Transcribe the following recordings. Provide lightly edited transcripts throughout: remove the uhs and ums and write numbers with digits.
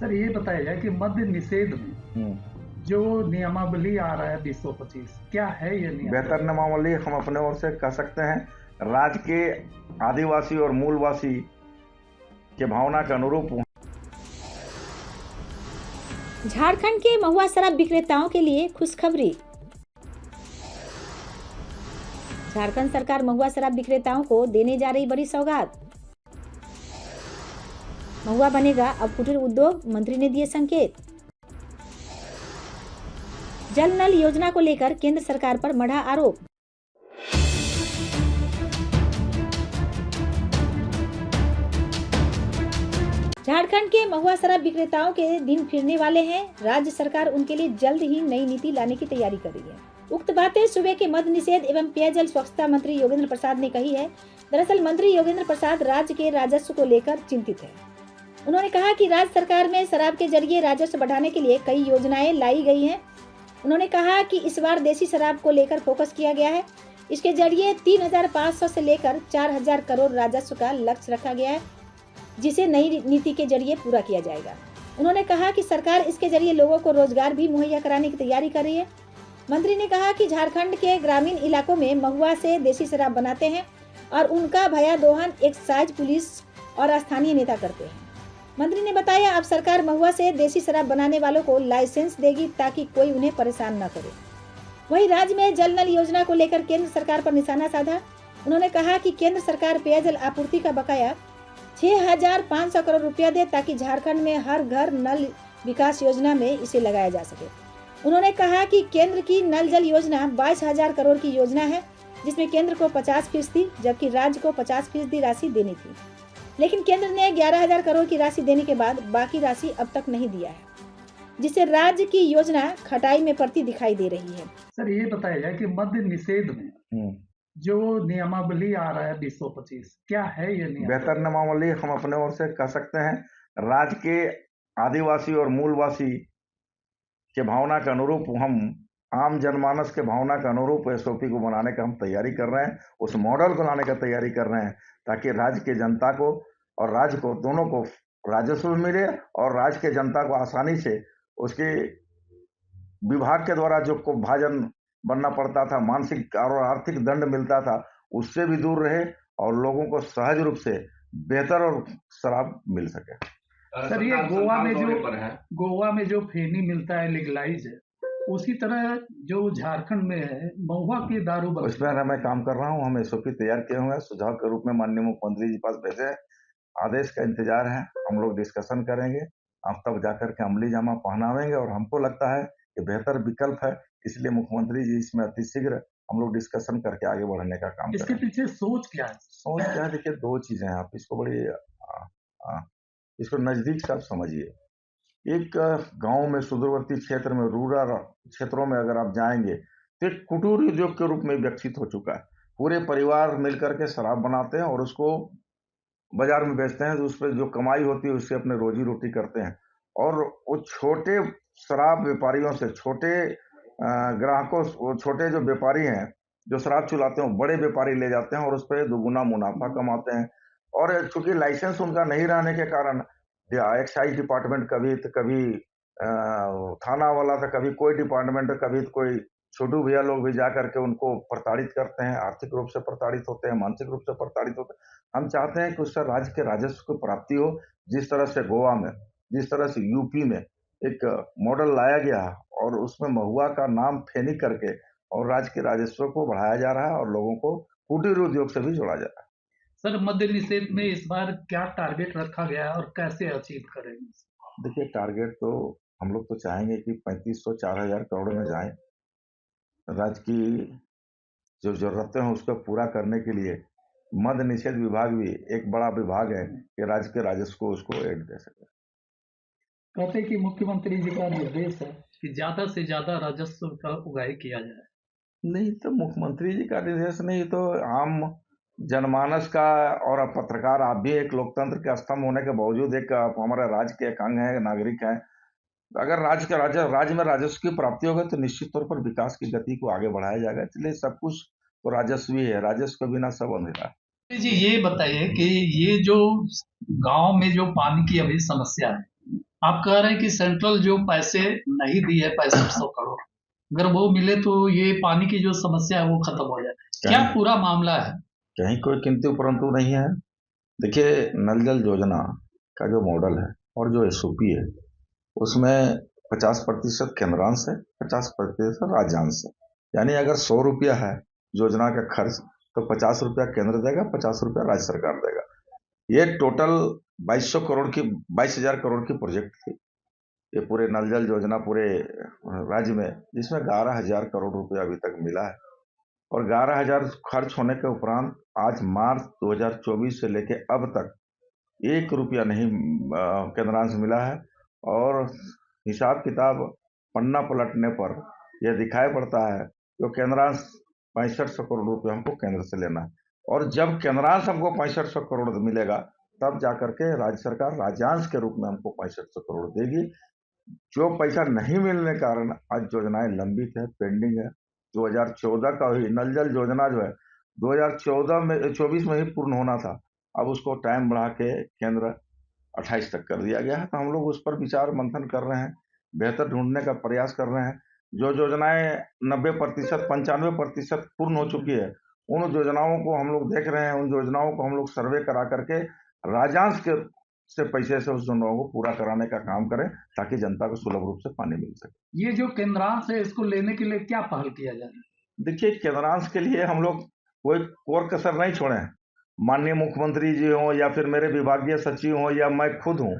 Sir ये बताइए कि मद्य निषेध में जो नियमावली आ रहा है 2025 क्या है ये नियम? बेहतर नियमावली हम अपने ओर से कह सकते हैं, राज्य के आदिवासी और मूलवासी के भावना के अनुरूप। झारखंड के महुआ शराब विक्रेताओं के लिए खुशखबरी। झारखंड सरकार महुआ शराब विक्रेताओं को देने जा रही बड़ी सौगात। महुआ बनेगा अब कुटीर उद्योग, मंत्री ने दिए संकेत। जल नल योजना को लेकर केंद्र सरकार पर मढ़ा आरोप। झारखंड के महुआ शराब विक्रेताओं के दिन फिरने वाले हैं। राज्य सरकार उनके लिए जल्द ही नई नीति लाने की तैयारी कर रही है। उक्त बातें सूबे के मद्य निषेध एवं पेयजल स्वच्छता मंत्री योगेंद्र प्रसाद ने कही है। दरअसल मंत्री योगेंद्र प्रसाद राज्य के राजस्व को लेकर चिंतित है। उन्होंने कहा कि राज्य सरकार में शराब के जरिए राजस्व बढ़ाने के लिए कई योजनाएं लाई गई हैं। उन्होंने कहा कि इस बार देसी शराब को लेकर फोकस किया गया है। इसके जरिए 3,500 से लेकर 4,000 करोड़ राजस्व का लक्ष्य रखा गया है, जिसे नई नीति के जरिए पूरा किया जाएगा। उन्होंने कहा कि सरकार इसके जरिए लोगों को रोजगार भी मुहैया कराने की तैयारी कर रही है। मंत्री ने कहा कि झारखंड के ग्रामीण इलाकों में महुआ से देसी शराब बनाते हैं और उनका भया दोहन एक्साइज पुलिस और स्थानीय नेता करते हैं। मंत्री ने बताया, अब सरकार महुआ से देसी शराब बनाने वालों को लाइसेंस देगी ताकि कोई उन्हें परेशान न करे। वहीं राज्य में जल नल योजना को लेकर केंद्र सरकार पर निशाना साधा। उन्होंने कहा कि केंद्र सरकार पेयजल आपूर्ति का बकाया 6,500 करोड़ रुपया दे ताकि झारखंड में हर घर नल विकास योजना में इसे लगाया जा सके। उन्होंने कहा कि केंद्र की नल जल योजना 22,000 करोड़ की योजना है, जिसमें केंद्र को 50% जबकि राज्य को 50% राशि देनी थी, लेकिन केंद्र ने 11,000 करोड़ की राशि देने के बाद बाकी राशि अब तक नहीं दिया है, जिससे राज्य की योजना खटाई में पड़ती दिखाई दे रही है। सर ये बताइए कि मद्य निषेध में जो नियमावली आ रहा है 2025 क्या है ये नियम? बेहतर नियमावली हम अपने ओर से कह सकते हैं, राज्य के आदिवासी और मूलवासी के भावना के अनुरूप हम आम जनमानस के भावना के अनुरूप एसओपी को बनाने का हम तैयारी कर रहे हैं। उस मॉडल को लाने का तैयारी कर रहे हैं ताकि राज्य के जनता को और राज्य को दोनों को राजस्व मिले और राज्य के जनता को आसानी से उसके विभाग के द्वारा जो को भाजन बनना पड़ता था, मानसिक और आर्थिक दंड मिलता था, उससे भी दूर रहे और लोगों को सहज रूप से बेहतर और शराब मिल सके। सर ये गोवा में जो फेनी मिलता है लीगलाइज है, उसी तरह जो झारखंड में है महुआ की दारू उस पर मैं काम कर रहा हूँ। हम एसओपी तैयार किए हुए हैं, सुझाव के रूप में माननीय मुख्यमंत्री जी पास भेजे हैं। आदेश का इंतजार है, हम लोग डिस्कशन करेंगे, आप तब जाकर के अमली जामा पहनावेंगे और हमको लगता है कि बेहतर विकल्प है, इसलिए मुख्यमंत्री जी इसमें अतिशीघ्र हम लोग डिस्कशन करके आगे बढ़ने का काम इसके पीछे सोच क्या है? सोच क्या है? देखिए, दो चीजें हैं, आप इसको बड़ी इसको नजदीक से आप समझिए। एक गांव में सुदूरवर्ती क्षेत्र में, रूरल क्षेत्रों में अगर आप जाएंगे तो एक कुटीर उद्योग के रूप में विकसित हो चुका है। पूरे परिवार मिलकर के शराब बनाते हैं और उसको बाजार में बेचते हैं, तो उस पर जो कमाई होती है उससे अपने रोजी रोटी करते हैं। और वो छोटे शराब व्यापारियों से, छोटे ग्राहकों, छोटे जो व्यापारी हैं जो शराब चुलाते हैं, वो बड़े व्यापारी ले जाते हैं और उस पर दुगुना मुनाफा कमाते हैं। और चूंकि लाइसेंस उनका नहीं रहने के कारण एक्साइज डिपार्टमेंट कभी थाना वाला था, कभी कोई डिपार्टमेंट, कभी कोई छोटू भैया लोग भी जा करके उनको प्रताड़ित करते हैं, आर्थिक रूप से प्रताड़ित होते हैं, मानसिक रूप से प्रताड़ित होते हैं। हम चाहते हैं कि उससे राज्य के राजस्व को प्राप्ति हो, जिस तरह से गोवा में, जिस तरह से यूपी में एक मॉडल लाया गया और उसमें महुआ का नाम फेनी करके और राज्य के राजस्व को बढ़ाया जा रहा है और लोगों को कुटीर उद्योग से भी जोड़ा जा रहा है। सर मद्य निषेध में इस बार क्या टारगेट रखा गया है और कैसे अचीव करेंगे? देखिए, टारगेट तो हम लोग तो चाहेंगे कि 3,500 4,000 करोड़ में जाए। राज्य की जो जरूरतें हैं उसको पूरा करने के लिए मद्य निषेध विभाग भी एक बड़ा विभाग है कि राज्य के राजस्व को उसको एड दे सके। कहते कि मुख्यमंत्री जी का निर्देश है कि ज्यादा से ज्यादा राजस्व का उगाही किया जाए। नहीं तो मुख्यमंत्री जी का निर्देश नहीं, तो आम जनमानस का। और आप पत्रकार, आप भी एक लोकतंत्र के स्तंभ होने के बावजूद एक हमारे राज्य के एक अंग है, नागरिक है। अगर राज्य में राजस्व की प्राप्ति होगी तो निश्चित तौर पर विकास की गति को आगे बढ़ाया जाएगा। इसलिए सब कुछ तो राजस्व ही है, राजस्व के बिना सब अंधेरा है। जी ये बताइए कि ये जो गांव में जो पानी की अभी समस्या है, आप कह रहे हैं कि सेंट्रल जो पैसे नहीं दिए 6500 करोड़, अगर वो मिले तो ये पानी की जो समस्या है वो खत्म हो जाए, क्या पूरा मामला है? कहीं कोई किंतु परंतु नहीं है। देखिए, नल जल योजना का जो मॉडल है और जो एसओपी है, उसमें 50% केंद्रांश है, 50% राज्यांश है। यानी अगर 100 रुपया है योजना का खर्च, तो 50 रुपया केंद्र देगा, 50 रुपया राज्य सरकार देगा। ये टोटल 22,000 करोड़ की प्रोजेक्ट थी, ये पूरे नल जल योजना पूरे राज्य में, जिसमें 11,000 करोड़ रुपया अभी तक मिला है। और 11,000 खर्च होने के उपरांत आज मार्च 2024 से लेके अब तक 1 रुपया नहीं केंद्रांश मिला है। और हिसाब किताब पन्ना पलटने पर यह दिखाई पड़ता है कि केंद्रांश 6500 करोड़ रुपये हमको केंद्र से लेना है। और जब केंद्रांश हमको 6500 करोड़ मिलेगा, तब जाकर के राज्य सरकार राज्यांश के रूप में हमको 6500 करोड़ देगी। जो पैसा नहीं मिलने के कारण आज योजनाएं लंबित है, पेंडिंग है। 2014 का ही नल जल योजना जो है 2024 में ही पूर्ण होना था, अब उसको टाइम बढ़ा के केंद्र 28 तक कर दिया गया है। तो हम लोग उस पर विचार मंथन कर रहे हैं, बेहतर ढूंढने का प्रयास कर रहे हैं। जो योजनाएं 90%, 95% पूर्ण हो चुकी है, उन योजनाओं को हम लोग देख रहे हैं। उन योजनाओं को हम लोग सर्वे करा करके राज्यांश के से पैसे से उस योजनाओं को पूरा कराने का काम करें, ताकि जनता को सुलभ रूप से पानी मिल सके। ये जो केंद्रांश है, इसको लेने के लिए क्या पहल किया जाए? देखिए, केंद्रांश के लिए हम लोग कोई कोर कसर नहीं छोड़े हैं। माननीय मुख्यमंत्री जी हों या फिर मेरे विभागीय सचिव हों या मैं खुद हूं,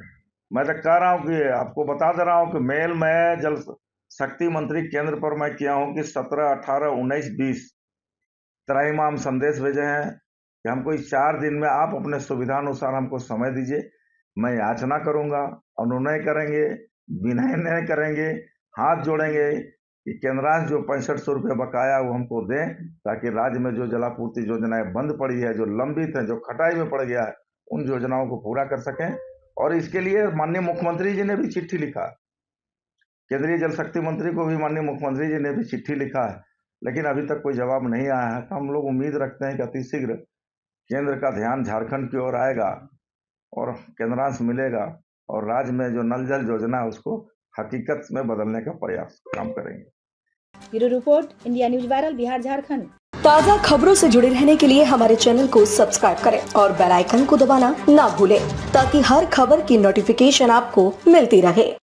मैं तो कह रहा हूं कि आपको बता दे रहा हूं कि मेल मैं जल शक्ति मंत्री केंद्र पर मैं किया हूं कि 17, 18, 19, 20 त्राहिमाम संदेश भेजे हैं कि हमको इस 4 दिन में आप अपने सुविधा अनुसार हमको समय दीजिए। मैं याचना करूंगा, अनुनय करेंगे, विनय करेंगे, हाथ जोड़ेंगे कि केंद्रांश जो 6500 रुपये बकाया वो हमको दें, ताकि राज्य में जो जलापूर्ति योजनाएं बंद पड़ी है, जो लंबित है, जो खटाई में पड़ गया है, उन योजनाओं को पूरा कर सकें। और इसके लिए माननीय मुख्यमंत्री जी ने भी चिट्ठी लिखा, केंद्रीय जल शक्ति मंत्री को भी माननीय मुख्यमंत्री जी ने भी चिट्ठी लिखा है, लेकिन अभी तक कोई जवाब नहीं आया है। तो हम लोग उम्मीद रखते हैं कि अतिशीघ्र केंद्र का ध्यान झारखंड की ओर आएगा और केंद्रांश मिलेगा, और राज्य में जो नल जल योजना है उसको हकीकत में बदलने का प्रयास काम करेंगे। Bureau report, India news viral, Bihar Jharkhand. ताज़ा खबरों से जुड़े रहने के लिए हमारे चैनल को सब्सक्राइब करें और बेल आइकन को दबाना ना भूलें, ताकि हर खबर की नोटिफिकेशन आपको मिलती रहे।